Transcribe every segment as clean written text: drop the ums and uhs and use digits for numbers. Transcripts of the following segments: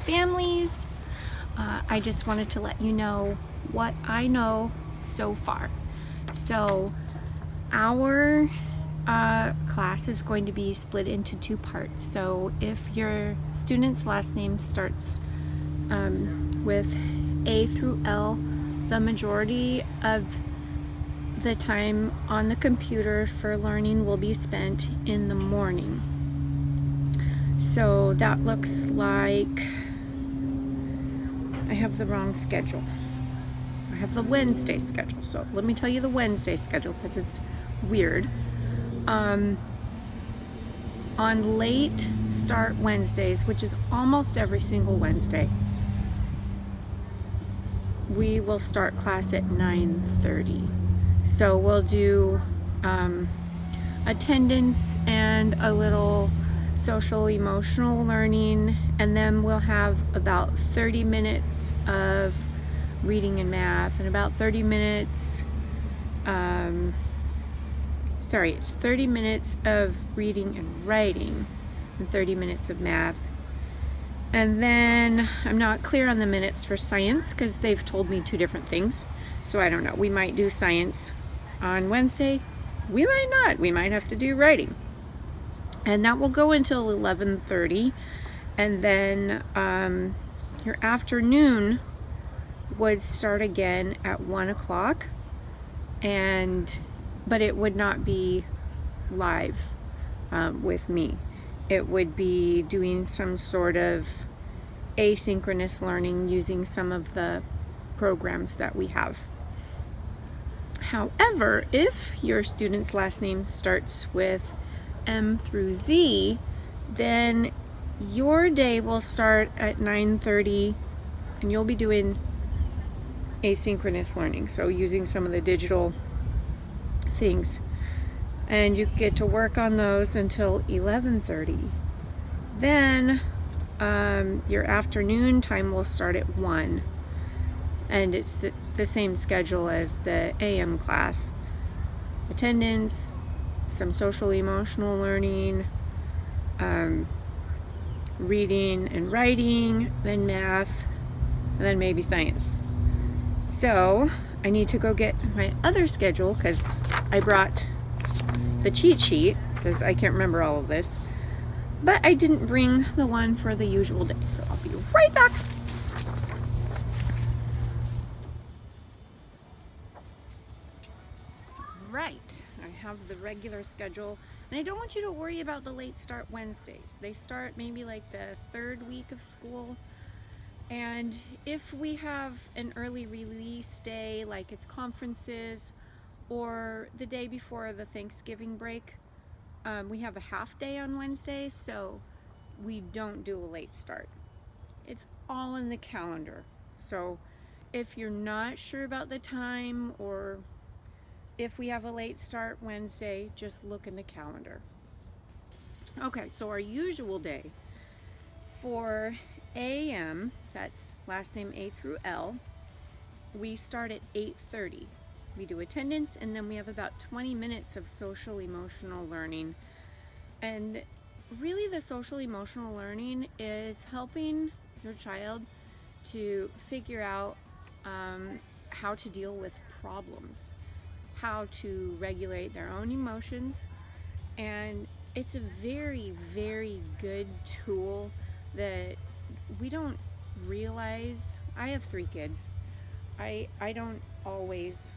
families. I just wanted to let you know what I know so far. So our class is going to be split into two parts. So if your student's last name starts with A through L, the majority of the time on the computer for learning will be spent in the morning. So that looks like I have the wrong schedule. I have the Wednesday schedule. So let me tell you the Wednesday schedule because it's weird. On late start Wednesdays, which is almost every single Wednesday, we will start class at 9:30. So we'll do attendance and a little social emotional learning, and then we'll have about 30 minutes of reading and math and about 30 minutes it's 30 minutes of reading and writing and 30 minutes of math. And then I'm not clear on the minutes for science because they've told me two different things. So I don't know. We might do science on Wednesday. We might not. We might have to do writing. And that will go until 11:30. And then your afternoon would start again at 1 o'clock. But it would not be live with me. It would be doing some sort of asynchronous learning using some of the programs that we have. However, if your student's last name starts with M through Z, then your day will start at 9:30 and you'll be doing asynchronous learning, so using some of the digital things, and you get to work on those until 11:30. Then your afternoon time will start at 1, and it's the same schedule as the AM class. Attendance, some social emotional learning, reading and writing, then math, and then maybe science. So I need to go get my other schedule because I brought the cheat sheet because I can't remember all of this. But I didn't bring the one for the usual day, so I'll be right back. Right, I have the regular schedule, and I don't want you to worry about the late start Wednesdays. They start maybe like the third week of school. And if we have an early release day, like it's conferences or the day before the Thanksgiving break, we have a half day on Wednesday, so we don't do a late start. It's all in the calendar. So if you're not sure about the time or if we have a late start Wednesday, just look in the calendar. Okay, so our usual day for AM, that's last name A through L, we start at 8:30. We do attendance, and then we have about 20 minutes of social emotional learning. And really the social emotional learning is helping your child to figure out how to deal with problems, how to regulate their own emotions, and it's a very, very good tool that we don't realize. I have 3 kids. I don't always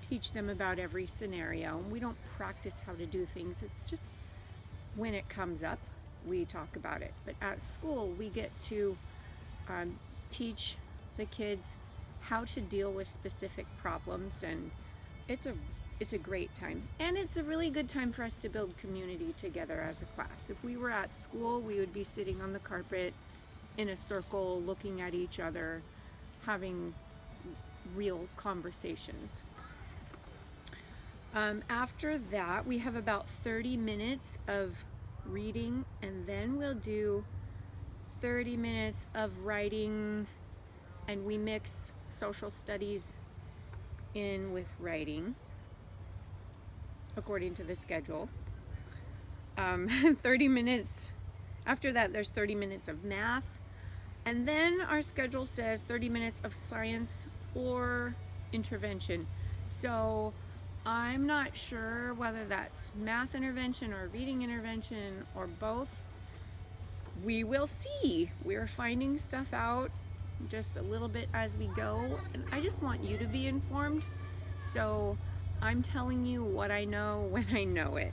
teach them about every scenario. We don't practice how to do things. It's just when it comes up, we talk about it. But at school, we get to teach the kids how to deal with specific problems, and it's a great time. And it's a really good time for us to build community together as a class. If we were at school, we would be sitting on the carpet in a circle, looking at each other, having real conversations. After that, we have about 30 minutes of reading, and then we'll do 30 minutes of writing, and we mix social studies in with writing according to the schedule. 30 minutes after that, there's 30 minutes of math, And then our schedule says 30 minutes of science or intervention. So I'm not sure whether that's math intervention or reading intervention or both. We will see. We're finding stuff out just a little bit as we go, and I just want you to be informed. So I'm telling you what I know when I know it.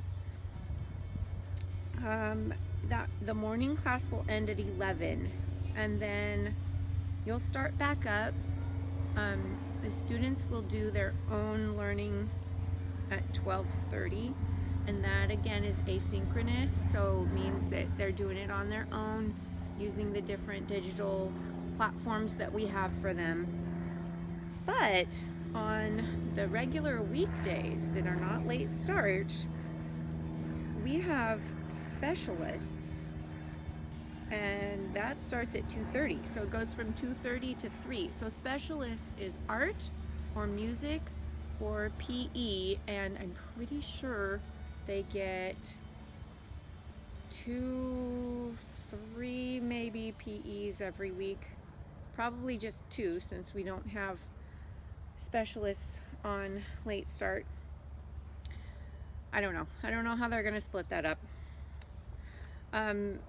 That the morning class will end at 11, and then you'll start back up. The students will do their own learning at 12:30, and that again is asynchronous, so means that they're doing it on their own using the different digital platforms that we have for them. But on the regular weekdays that are not late start, we have specialists, and that starts at 2:30. So it goes from 2:30 to 3. So specialists is art or music or PE, and I'm pretty sure they get 2, 3 maybe PEs every week. Probably just 2, since we don't have specialists on late start. I don't know how they're going to split that up. And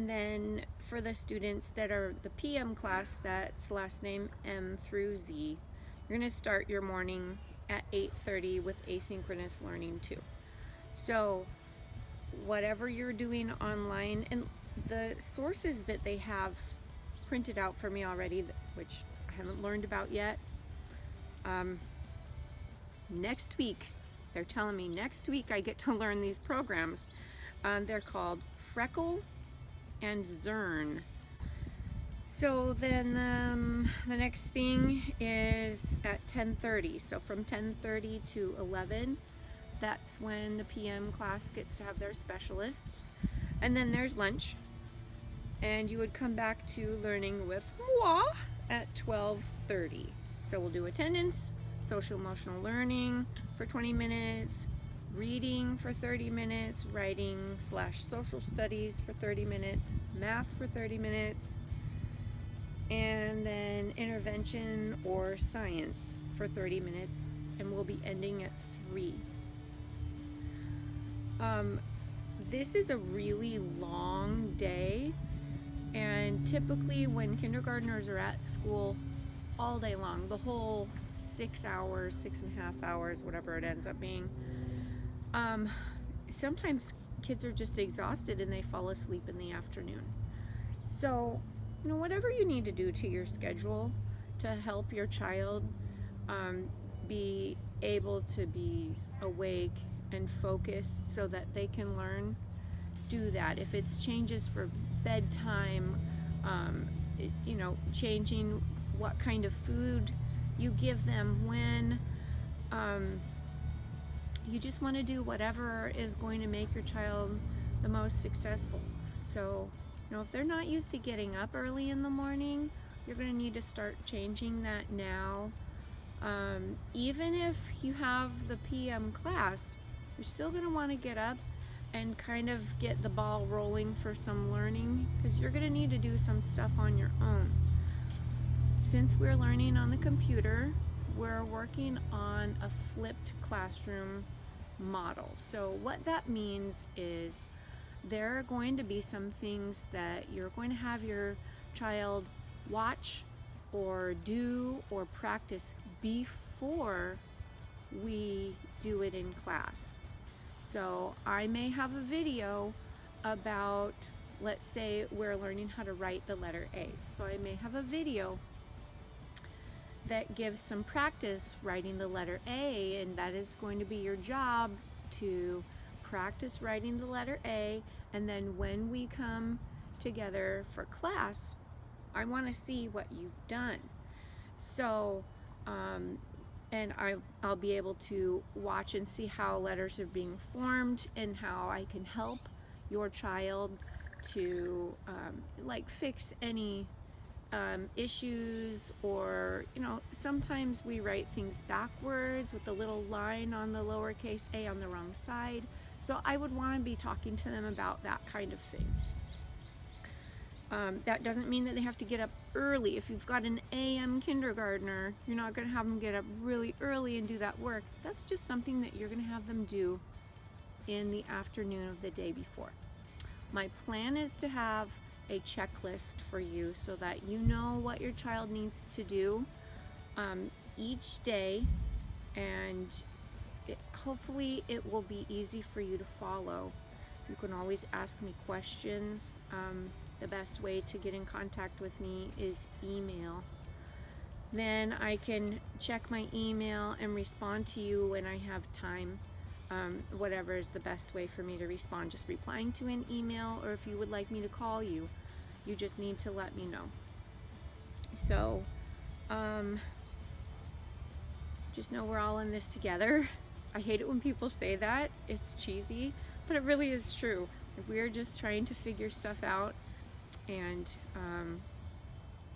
then for the students that are the PM class, that's last name M through Z, you're going to start your morning at 8:30 with asynchronous learning too. So whatever you're doing online, and the sources that they have printed out for me already, which I haven't learned about yet, next week, they're telling me next week I get to learn these programs. They're called Freckle and Zern. So then the next thing is at 10:30. So from 10:30 to 11, that's when the PM class gets to have their specialists. And then there's lunch. And you would come back to learning with moi at 12:30. So we'll do attendance, social emotional learning for 20 minutes, reading for 30 minutes, writing/social studies for 30 minutes, math for 30 minutes, and then intervention or science for 30 minutes, and we'll be ending at 3. This is a really long day, and typically when kindergartners are at school all day long, the whole 6 hours, 6.5 hours, whatever it ends up being, sometimes kids are just exhausted and they fall asleep in the afternoon. So, whatever you need to do to your schedule to help your child be able to be awake and focused so that they can learn, do that. If it's changes for bedtime, changing what kind of food you give them when, you just want to do whatever is going to make your child the most successful. So, if they're not used to getting up early in the morning, you're going to need to start changing that now. Even if you have the PM class, you're still going to want to get up and kind of get the ball rolling for some learning, because you're going to need to do some stuff on your own. Since we're learning on the computer, we're working on a flipped classroom model. So what that means is there are going to be some things that you're going to have your child watch or do or practice before we do it in class. So I may have a video about, let's say we're learning how to write the letter A. So I may have a video that gives some practice writing the letter A, and that is going to be your job to practice writing the letter A, and then when we come together for class, I want to see what you've done. So, and I'll be able to watch and see how letters are being formed and how I can help your child to fix any issues, or sometimes we write things backwards with the little line on the lowercase a on the wrong side. So I would want to be talking to them about that kind of thing. That doesn't mean that they have to get up early. If you've got an AM kindergartner, you're not going to have them get up really early and do that work. That's just something that you're going to have them do in the afternoon of the day before. My plan is to have a checklist for you so that you know what your child needs to do each day, and hopefully it will be easy for you to follow. You can always ask me questions. The best way to get in contact with me is email. Then I can check my email and respond to you when I have time. Whatever is the best way for me to respond, just replying to an email, or if you would like me to call you, you just need to let me know. So just know we're all in this together. I hate it when people say that. It's cheesy, but it really is true. We're just trying to figure stuff out and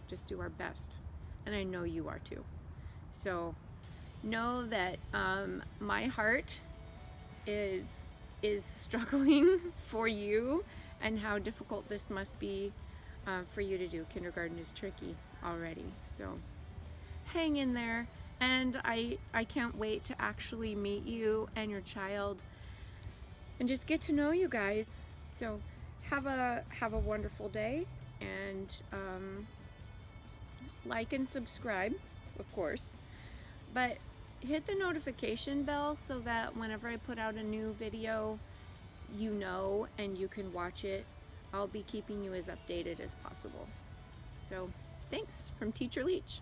just do our best. And I know you are too. So know that my heart is struggling for you and how difficult this must be for you to do. Kindergarten is tricky already. So hang in there. And I can't wait to actually meet you and your child and just get to know you guys. So have a wonderful day, and like and subscribe, of course, but hit the notification bell so that whenever I put out a new video, you know, and you can watch it. I'll be keeping you as updated as possible. So thanks from Teacher Leach.